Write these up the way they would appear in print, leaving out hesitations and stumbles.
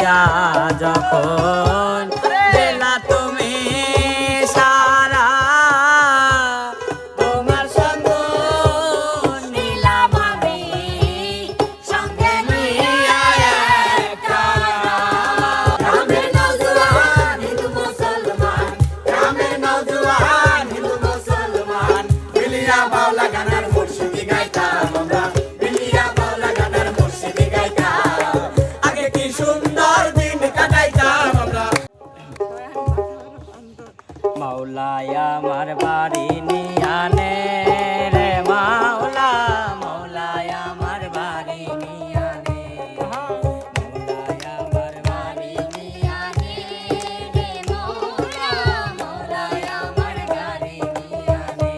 দিয়া যখন বেলা তুমি সারা তোমার সঙ্গ নিলাম আমি সঙ্গে নিয়া একতারা। গ্রামের নওজোয়ান হিন্দু মুসলমান, গ্রামের নওজোয়ান হিন্দু মুসলমান মিলিয়া বাউলা গানের মুর্শিদি গাইতাম আমরা, মিলিয়া বাউলা গানের মুর্শিদি গাইতাম। আগে কি সুন্দর দিন কাটাইতাম আমরা। মাওলাই আমার বাড়ি নিয়ানে রে মাওলা, মাওলাই আমার বাড়ি নিয়ানে, মাওলাই আমার বাড়ি নিয়ানে রে মাওলা, মাওলাই আমার বাড়ি নিয়ানে।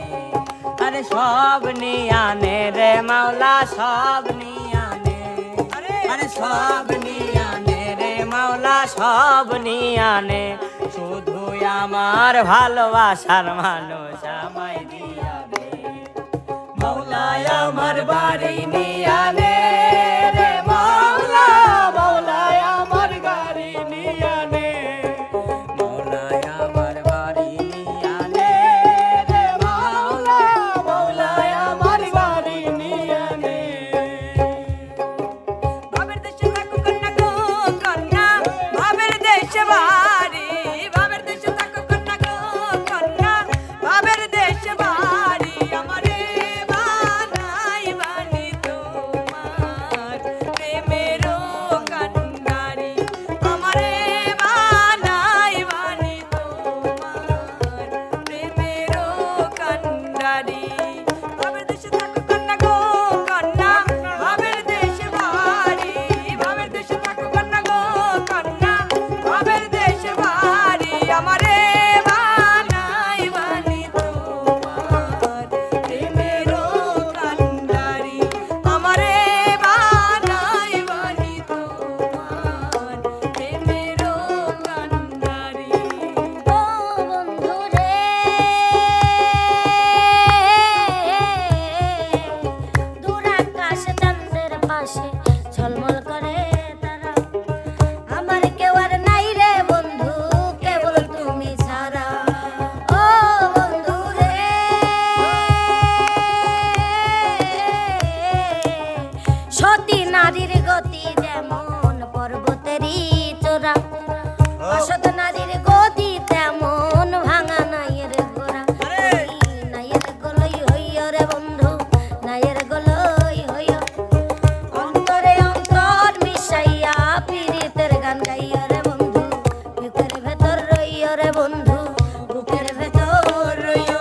আরে সব নিয়ানে রে মাওলা, সব নিয়ানে, আরে সব নিয়ানে রে মাওলা, সব নিয়ানে। শুধু আমার ভালোবাসার মানুষ আমায় দিয়াবে, মাওলাই আমার বাড়ি নিয়ানে রে মাওলা, মাওলাই আমার গাড়ি নিয়ানে, মাওলাই আমার বাড়ি নিয়ানে রে মাওলা, মাওলাই আমার বাড়ি নিয়ানে। বাবের দেশে থাকো কন্যা গো কন্যা, বাবের দেশে বাড়ি, বাবের দেশে থাকো কন্যা গো কন্যা, বাবের দেশে বাড়ি। আমারে বানাই বানি তোমার প্রেমেরও কান্ডারি, আমারে বানাই বানি তোমার প্রেমেরও কান্ডারি। বাবের দেশে থাকো কন্যা গো কন্যা, বাবের দেশে বাড়ি, বাবের দেশে থাকো কন্যা গো কন্যা, বাবের দেশে বাড়ি। আমারে বানাই বানি তোমার প্রেমেরও কান্ডারি, আমারে বানাই বানি তোমার প্রেমেরও কান্ডারি। ও বন্ধু রে, দূর আকাশে চাঁদের পাশে ঝলমল করে তারা, আমার কেউ আর নাই রে বন্ধু, কেবল তুমি ছাড়া। ও বন্ধু রে, সতী নারীর গতি যেমন পর্বতেরই চূড়া, অসৎ নারীর গতি তেমন ভাঙা নাইয়ের গোড়া। নাইয়ের গলই হইয় রে বন্ধু, নাইয়ের গলই হইয়, অন্তরে অন্তর মিশাইয়া পীড়িতের গান গাইয় রে বন্ধু, বুকের ভেতর রইয় রে বন্ধু, বুকের ভেতর রইয়,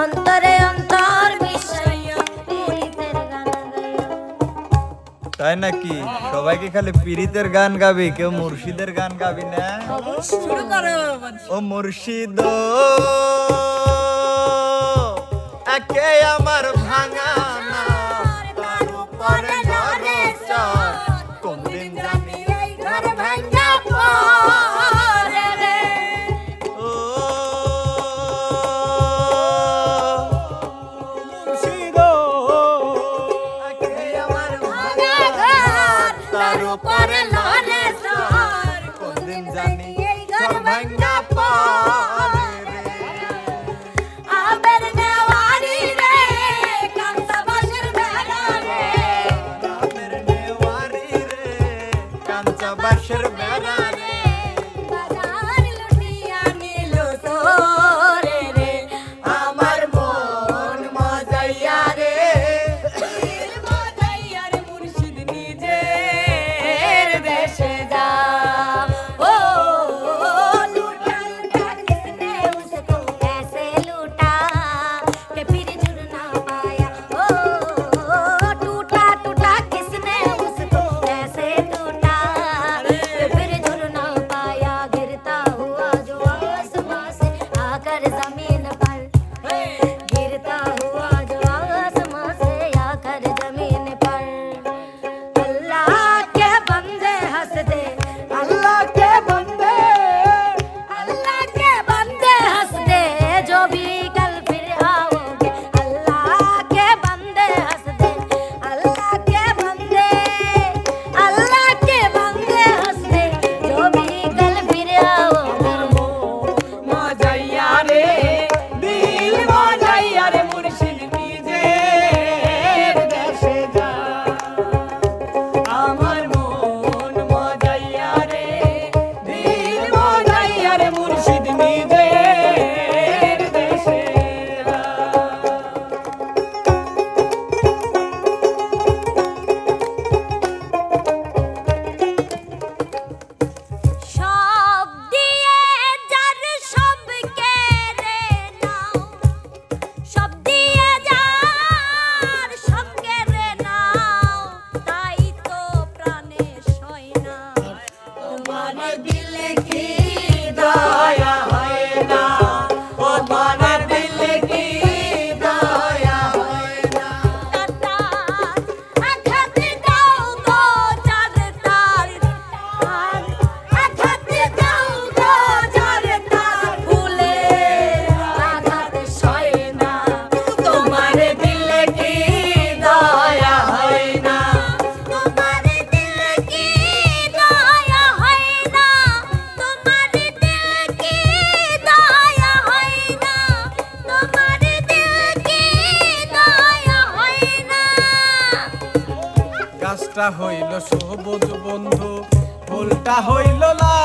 অন্তরে অন্তর মিশাইয়া পীড়িতের গান গাইয়। তাই নাকি? সবাই কি খালি পীড়িতের গান গাবি, কেউ মুর্শিদের গান গাবি না? শুরু করো। ও মুর্শিদ একে আমার ভাঙা না, তার উপরে নরে চর, কোন দিন জানি এই ঘর ভাঙা পড়ে রে। ও মুর্শিদ একে আমার ভাঙা ঘর তার উপরে নরে চর, কোন দিন জানি এই ঘর ভাঙা পড়ে রে। আবের নেওয়ারি রে, কাঁচা বাঁশের বেড়া রে, রামের নেওয়ারি রে, কাঞ্চা বাঁশের বেড়া রে। বাজার লুটিয়া নিল তোরে রে, আমার মন মজাইয়া রে, দিল মজাইয়া রে, মুর্শিদ নিজের দেশে যা। ও লুটা লুটা किसने उसको ऐसे लूटा कि फिर जुड़ ना पाया। ओ टूटा टूटा किसने उसको ऐसे टूटा कि फिर जुड़ তোমার দিলে কি দয়া হয় না, ও তোমার দিলে কি দয়া হয় না। আঘাতে দাও গো চাঁদ তার, আঘাতে দাও গো চাঁদ তার, ফুলের আঘাতে সয় না, তোমার দিলে কি দয়া হয় না, তোমার দিলে কি দয়া হয় না, তোমার দিলে কি দয়া হয় না, তোমার দিলে কি দয়া হয় না। গাছটা হইল সবুজ বন্ধু, ফুলটা হইল লাল।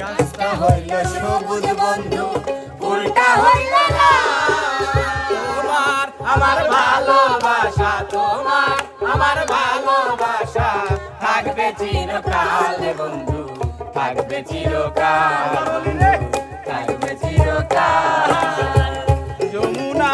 গাছটা হইল সবুজ বন্ধু, ফুলটা হইল লাল। তোমার আমার ভালোবাসা, তোমার আমার ভালোবাসা থাকবে চিরকাল বন্ধু, থাকবে চিরকাল বন্ধু, থাকবে চিরকাল। যমুনা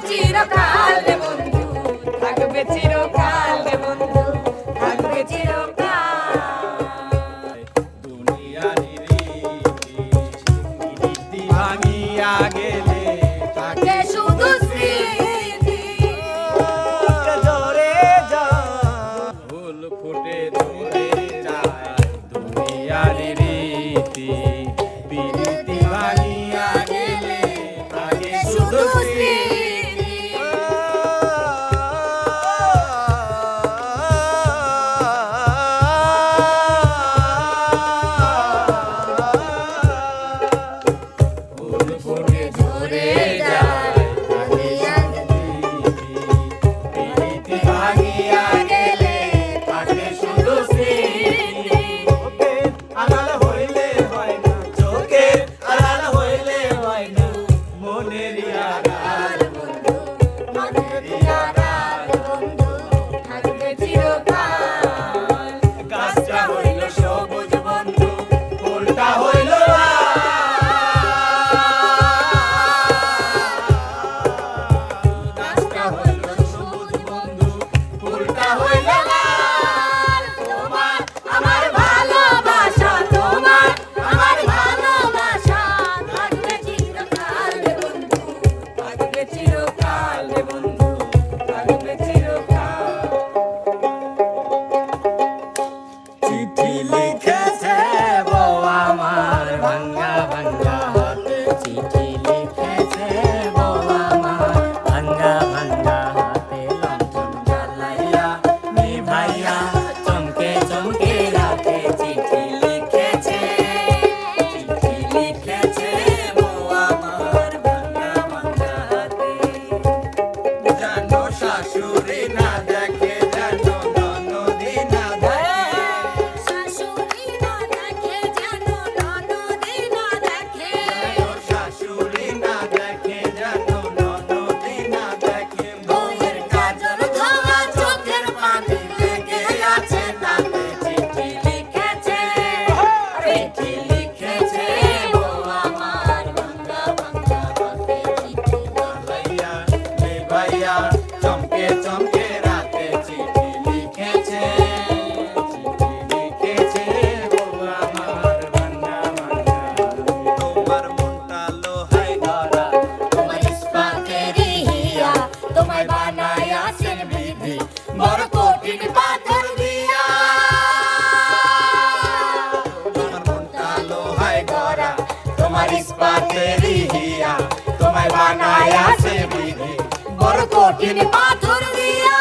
চিরকাল বন্ধু, থাকবে চিরকাল বন্ধু, থাকবে চিরকাল। দুনিয়ার রীতি ভাঙিয়া গেলে থাকে শুধু স্মৃতি, ঝরে যায়, ফুল ফুটে ঝরে যায়। দুনিয়ার রীতি রীতি ভাঙিয়া গেলে থাকে শুধু স্মৃতি। ফুল ফুটে ঝরে যায়, রীতি ভাঙিয়া গেলে থাকে শুধু স্মৃতি। চোখের আড়াল হইলে হয় না, চোখের আড়াল হইলে হয় না, মনেরই আড়াল বন্ধু, মনের আড়াল বন্ধু, থাকবে চিরকাল। গাছটা হইল সবুজ বন্ধু, ফুলটা হইল লাল। গাছটা হইল সবুজ বন্ধু, ফুলটা হইল লাল। তোমার আমার ভালোবাসা, তোমার আমার ভালোবাসা থাকবে চিরকাল বন্ধু, থাকবে চিরকাল বন্ধু, থাকবে চিরকাল। চিঠি লিখেছে বউ আমার ভাঙ্গা ভাঙ্গা হাতে, চিঠি লিখেছে বউ আমার ভাঙ্গা ভাঙ্গা হাতে। লণ্ঠন জ্বালাইয়া নিভাইয়া চমকে চমকে রাতে, চিঠি লিখেছে, চিঠি লিখেছে বউ আমার ভাঙ্গা ভাঙ্গা হাতে। জানো শাশুড়ি না দেখে, জানো ননদি না দেখে, শাশুড়ি না দেখে জানো ননদি না দেখে, জানো শাশুড়ি না দেখে, জানো ননদি না দেখে। বউয়ের কাজল ধোয়া চোখের পানি লেগে আছে তাতে, চিঠি লিখেছে, চিঠি লিখেছে বউ আমার ভাঙ্গা ভাঙ্গা হাতে, চিঠি ভাইয়া রে ভাইয়া চমকে চমকে রাতে, চিঠি লিখেছে, চিঠি লিখেছে বউ আমার ভাঙ্গা ভাঙ্গা। তোমার মনটা লোহায় গড়া, তোমার ইস্পাতের হিয়া, তোমায় বানায়াছেন বিধি বড় কঠিন পাথর দিয়া। তোমার মনটা লোহায় গড়া, তোমার ইস্পাতের হিয়া, তোমায় বানায়াছে বিধি বড় কঠিন পাথর দিয়া।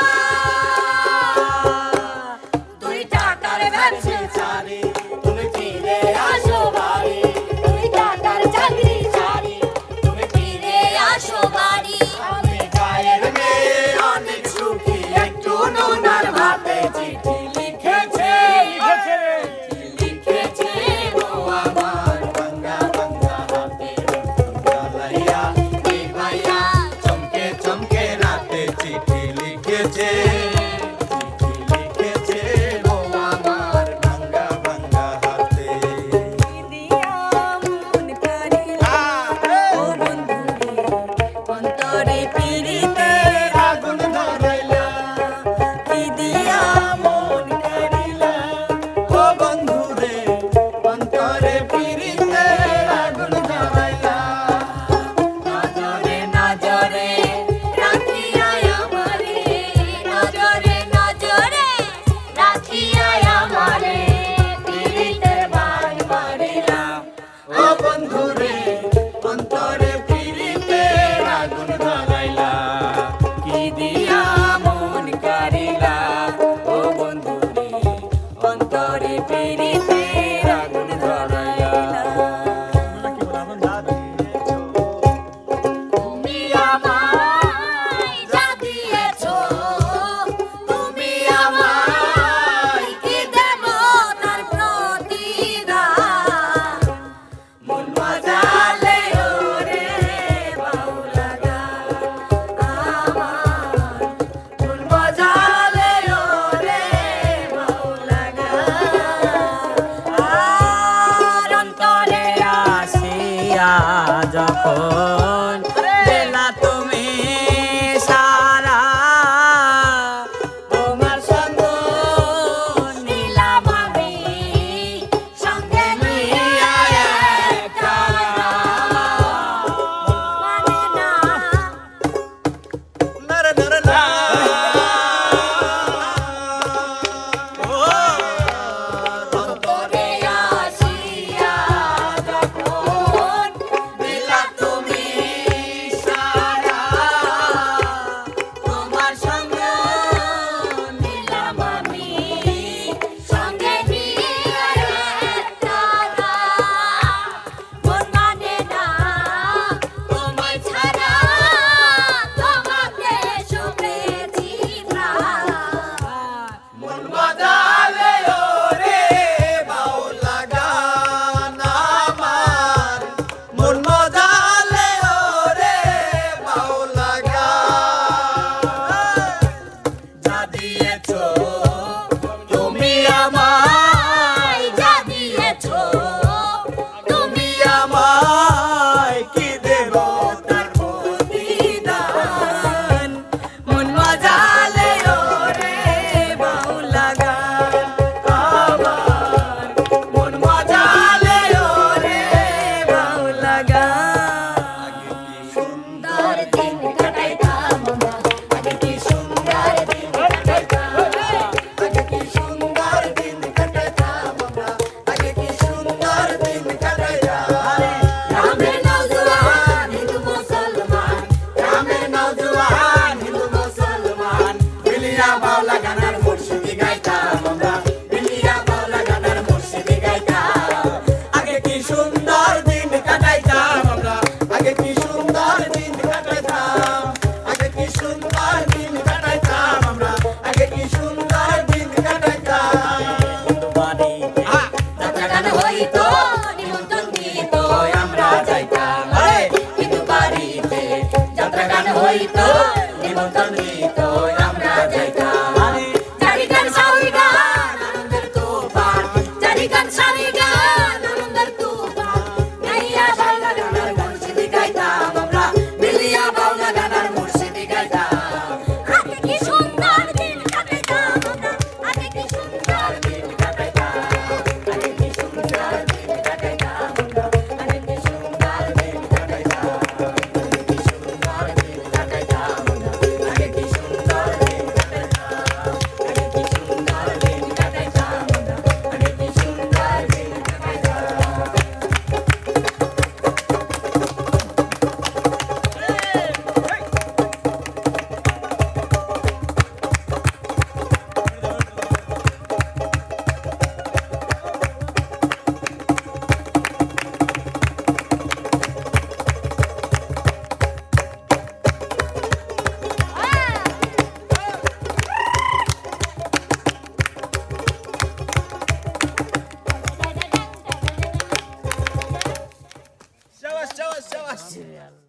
দুই টাকার ব্যবসা ছাড়ি তুমি ফিরে আসো বাড়ি, দুই টাকার চাকরি ছাড়ি তুমি ফিরে আসো বাড়ি। আমি গায়ে হইতো নিমন্ত্রণ নিয়ে